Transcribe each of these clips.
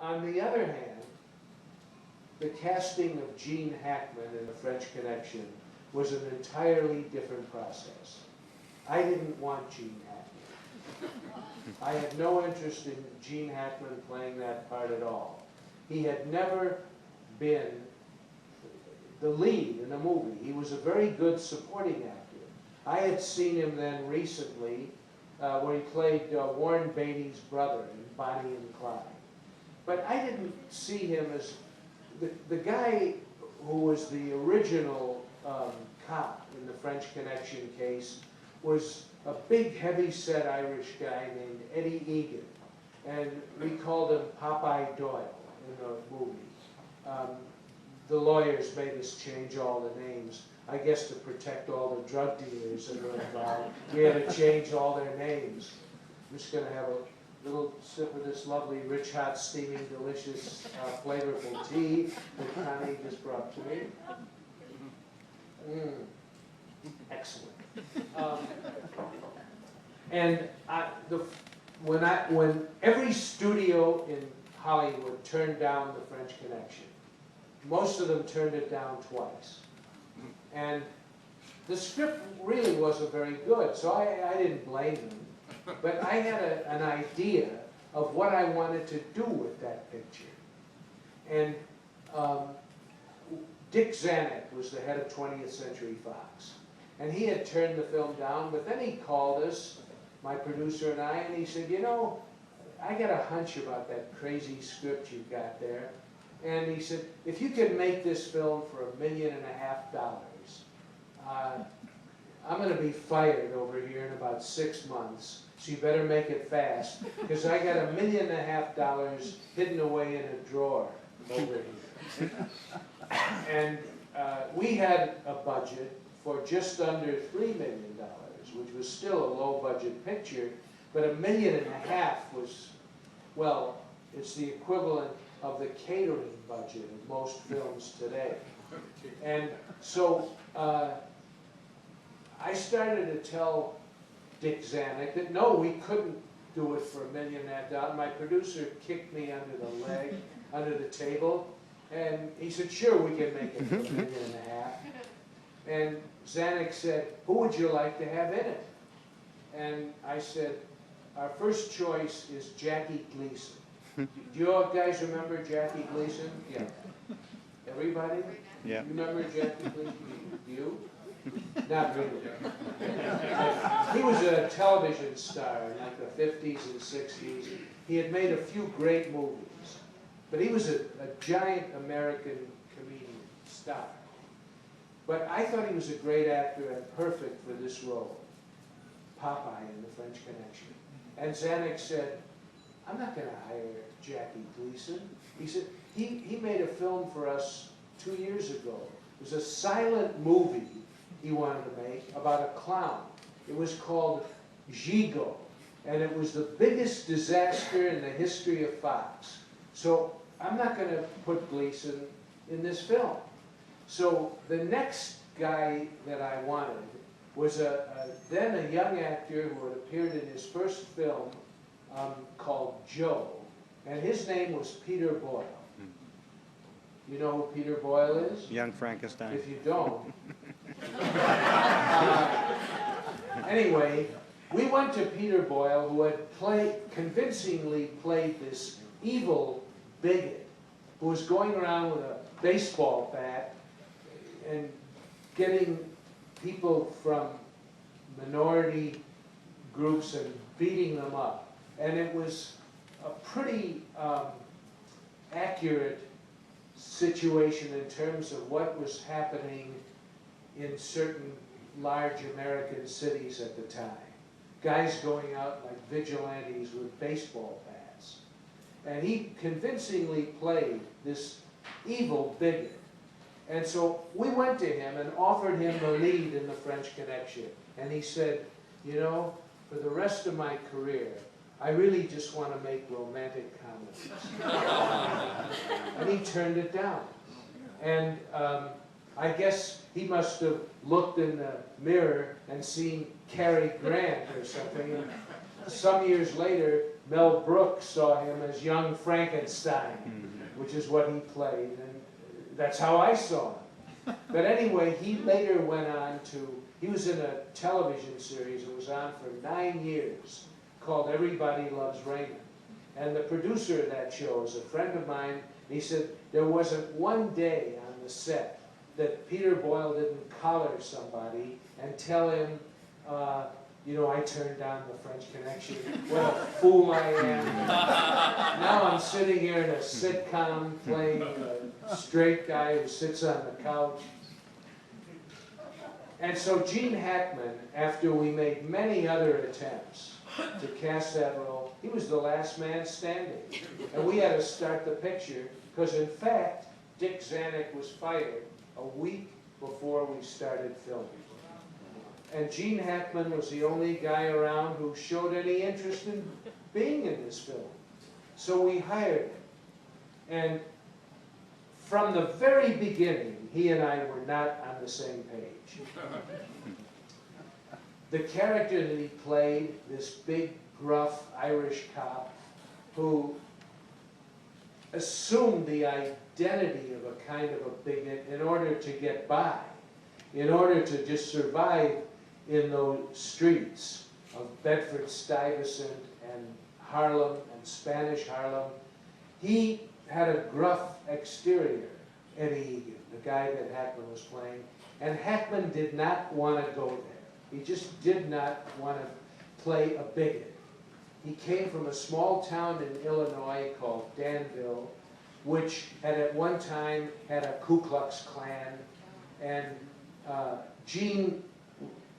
on the other hand, the casting of Gene Hackman in The French Connection was an entirely different process. I didn't want Gene Hackman. I had no interest in Gene Hackman playing that part at all. He had never been the lead in a movie. He was a very good supporting actor. I had seen him then recently where he played Warren Beatty's brother in Bonnie and Clyde. But I didn't see him as the guy who was the original cop in the French Connection case was a big, heavy-set Irish guy named Eddie Egan. And we called him Popeye Doyle in the movie. The lawyers made us change all the names, I guess to protect all the drug dealers that were involved. We had to change all their names. I'm just going to have a little sip of this lovely, rich, hot, steaming, delicious, flavorful tea that Connie just brought to me. Excellent. When every studio in Hollywood turned down The French Connection, most of them turned it down twice. And the script really wasn't very good, so I didn't blame them. But I had an idea of what I wanted to do with that picture. And Dick Zanuck was the head of 20th Century Fox. And he had turned the film down, but then he called us, my producer and I, and he said, you know, I got a hunch about that crazy script you've got there. And he said, if you can make this film for $1.5 million, I'm going to be fired over here in about 6 months, so you better make it fast, because I got $1.5 million hidden away in a drawer over here. And we had a budget for just under $3 million, which was still a low-budget picture, but $1.5 million was, well, it's the equivalent of the catering budget of most films today. And so I started to tell Dick Zanuck that no, we couldn't do it for $1.5 million. My producer kicked me under the leg, under the table, and he said, sure, we can make it for $1.5 million. And Zanuck said, who would you like to have in it? And I said, our first choice is Jackie Gleason. Do you all guys remember Jackie Gleason? Yeah. Everybody? Yeah. You remember Jackie Gleason? You? Not really. He was a television star in like the 50s and 60s. He had made a few great movies. But he was a giant American comedian star. But I thought he was a great actor and perfect for this role, Popeye in The French Connection. And Zanuck said, I'm not going to hire Jackie Gleason. He said, he made a film for us 2 years ago. It was a silent movie he wanted to make about a clown. It was called Gigot, and it was the biggest disaster in the history of Fox. So I'm not going to put Gleason in this film. So the next guy that I wanted was then a young actor who had appeared in his first film called Joe, and his name was Peter Boyle. You know who Peter Boyle is? Young Frankenstein. If you don't. Anyway, we went to Peter Boyle, who had convincingly played this evil bigot who was going around with a baseball bat and getting people from minority groups and beating them up. And it was a pretty accurate situation in terms of what was happening in certain large American cities at the time. Guys going out like vigilantes with baseball bats. And he convincingly played this evil bigot. And so we went to him and offered him the lead in The French Connection. And he said, you know, for the rest of my career, I really just want to make romantic comedies. And he turned it down. And I guess he must have looked in the mirror and seen Cary Grant or something. And some years later, Mel Brooks saw him as young Frankenstein, which is what he played, and that's how I saw him. But anyway, he later went on to, he was in a television series that was on for 9 years called Everybody Loves Raymond. And the producer of that show is a friend of mine. He said there wasn't one day on the set that Peter Boyle didn't collar somebody and tell him, you know, I turned down the French Connection. What a fool I am. Now I'm sitting here in a sitcom playing a straight guy who sits on the couch. And so Gene Hackman, after we made many other attempts to cast that role, he was the last man standing. And we had to start the picture, because in fact, Dick Zanuck was fired a week before we started filming. And Gene Hackman was the only guy around who showed any interest in being in this film. So we hired him. And from the very beginning, he and I were not on the same page. The character that he played, this big, gruff Irish cop who assumed the identity of a kind of a bigot in order to get by, in order to just survive in those streets of Bedford-Stuyvesant and Harlem and Spanish Harlem. He had a gruff exterior, Eddie Egan, the guy that Hackman was playing, and Hackman did not want to go there. He just did not want to play a bigot. He came from a small town in Illinois called Danville, which had at one time had a Ku Klux Klan, and Gene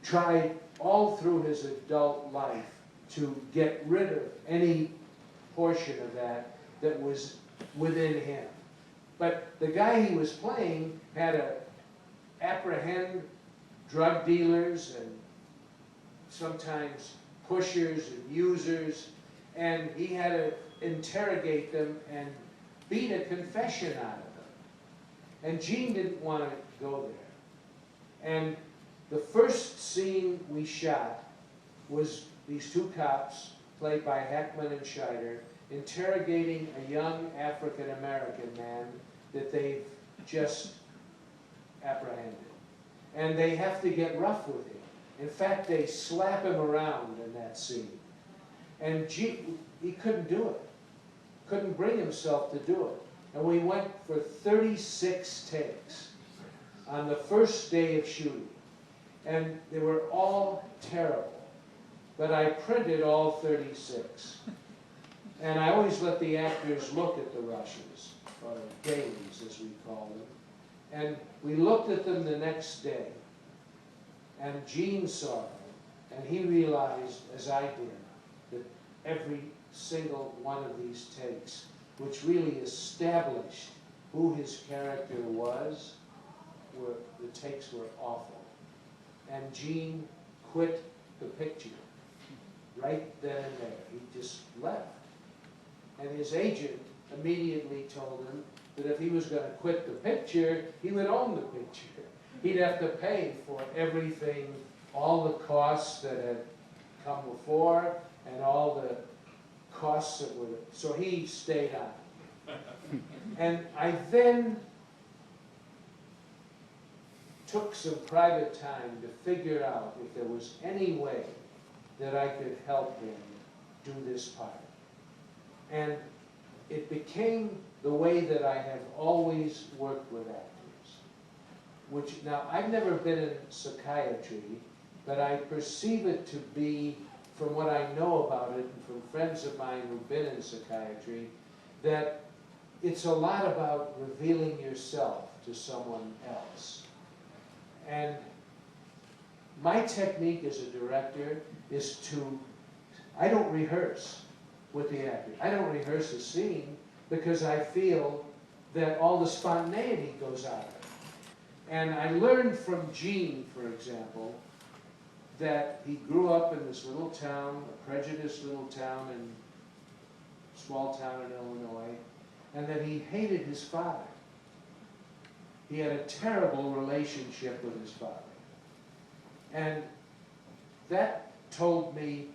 tried all through his adult life to get rid of any portion of that that was within him. But the guy he was playing had to apprehend drug dealers and sometimes pushers and users, and he had to interrogate them and beat a confession out of them. And Gene didn't want to go there. And the first scene we shot was these two cops, played by Hackman and Scheider, interrogating a young African-American man that they've just apprehended. And they have to get rough with him. In fact, they slap him around in that scene. And Gene, he couldn't do it. Couldn't bring himself to do it. And we went for 36 takes on the first day of shooting. And they were all terrible. But I printed all 36. And I always let the actors look at the rushes, or dailies as we call them. And we looked at them the next day. And Gene saw them. And he realized, as I did, that every single one of these takes, which really established who his character was, the takes were awful. And Gene quit the picture right then and there. He just left. And his agent immediately told him that if he was going to quit the picture, he would own the picture. He'd have to pay for everything, all the costs that had come before, and all the costs that were... So he stayed on. And I then took some private time to figure out if there was any way that I could help him do this part. And it became the way that I have always worked with actors. Which, now, I've never been in psychiatry, but I perceive it to be, from what I know about it, and from friends of mine who've been in psychiatry, that it's a lot about revealing yourself to someone else. And my technique as a director is to, I don't rehearse with the actor. I don't rehearse a scene because I feel that all the spontaneity goes out of it. And I learned from Gene, for example, that he grew up in this little town, a prejudiced little town in small town in Illinois, and that he hated his father. He had a terrible relationship with his father. And that told me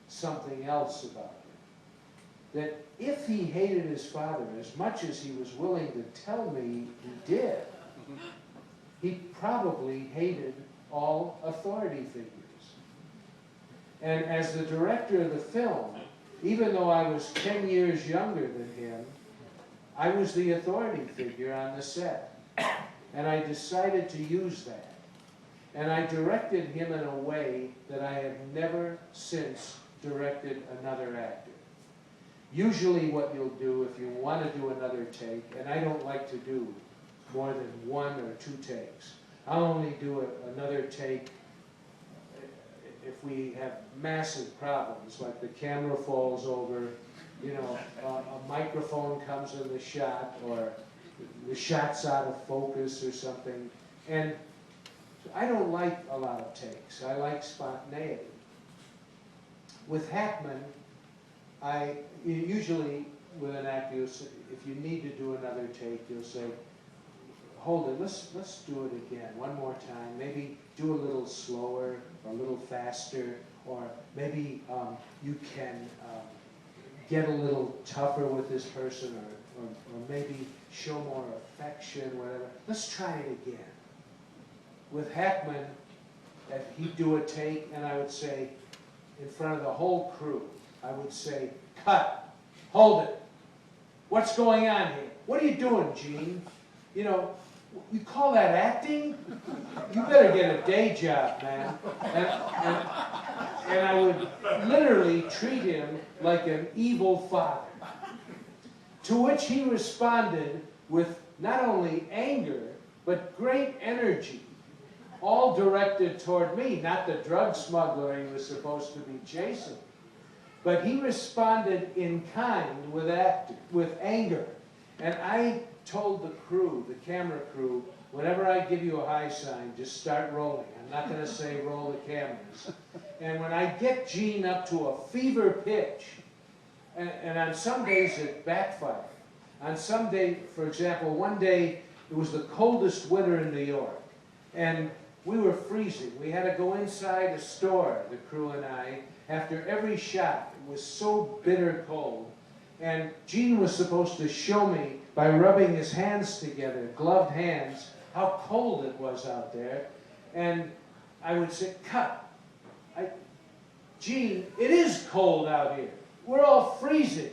something else about him. That if he hated his father as much as he was willing to tell me he did, he probably hated all authority figures. And as the director of the film, even though I was 10 years younger than him, I was the authority figure on the set. And I decided to use that. And I directed him in a way that I have never since directed another actor. Usually what you'll do if you want to do another take, and I don't like to do more than 1 or 2 takes. I'll only do another take if we have massive problems, like the camera falls over, you know, a microphone comes in the shot, or the shot's out of focus or something. And I don't like a lot of takes. I like spontaneity. With Hackman, usually with an actor, if you need to do another take, you'll say, hold it, let's do it again, one more time. Maybe do a little slower, or a little faster, or maybe you can get a little tougher with this person, or maybe show more affection, whatever. Let's try it again. With Hackman, he'd do a take, and I would say, in front of the whole crew, I would say, cut, hold it. What's going on here? What are you doing, Gene? You know, you call that acting? You better get a day job, man. And I would literally treat him like an evil father. To which he responded with not only anger, but great energy, all directed toward me, not the drug smuggler he was supposed to be chasing. But he responded in kind with anger. And I told the crew, the camera crew, whenever I give you a high sign, just start rolling. I'm not going to say roll the cameras. And when I get Gene up to a fever pitch, and on some days it backfired. On some day, for example, one day it was the coldest winter in New York, and we were freezing. We had to go inside a store, the crew and I, after every shot. It was so bitter cold. And Gene was supposed to show me, by rubbing his hands together, gloved hands, how cold it was out there. And I would say, cut. Gene, it is cold out here. We're all freezing.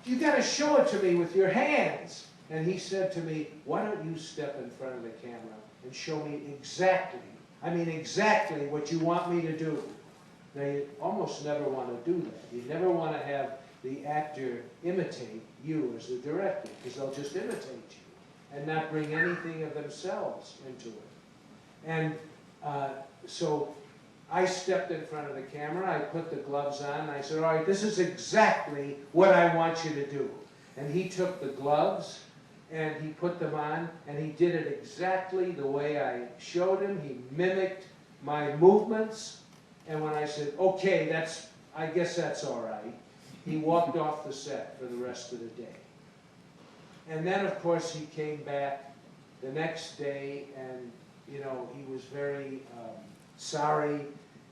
You got to show it to me with your hands. And he said to me, why don't you step in front of the camera and show me exactly, I mean exactly what you want me to do. Now, you almost never want to do that. You never want to have the actor imitate you as the director, because they'll just imitate you and not bring anything of themselves into it. And so I stepped in front of the camera, I put the gloves on, and I said, all right, this is exactly what I want you to do. And he took the gloves, and he put them on, and he did it exactly the way I showed him. He mimicked my movements, and when I said, okay, I guess that's all right, he walked off the set for the rest of the day. And then, of course, he came back the next day, and, you know, he was very sorry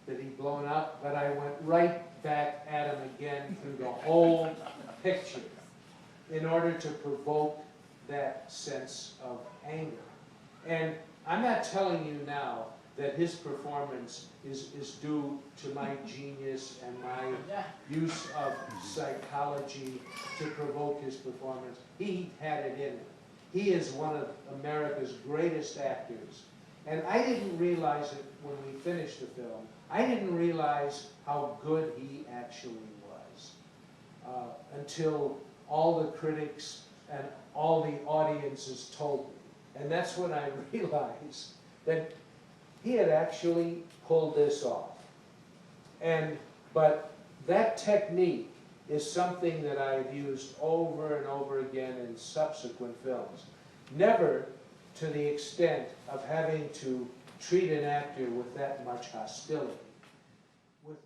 that he'd blown up, but I went right back at him again through the whole picture in order to provoke that sense of anger. And I'm not telling you now that his performance is due to my genius and my use of psychology to provoke his performance. He had it in him. He is one of America's greatest actors. And I didn't realize it when we finished the film. I didn't realize how good he actually was until all the critics and all the audiences told me. And that's when I realized that he had actually pulled this off. But that technique is something that I've used over and over again in subsequent films. Never to the extent of having to treat an actor with that much hostility. With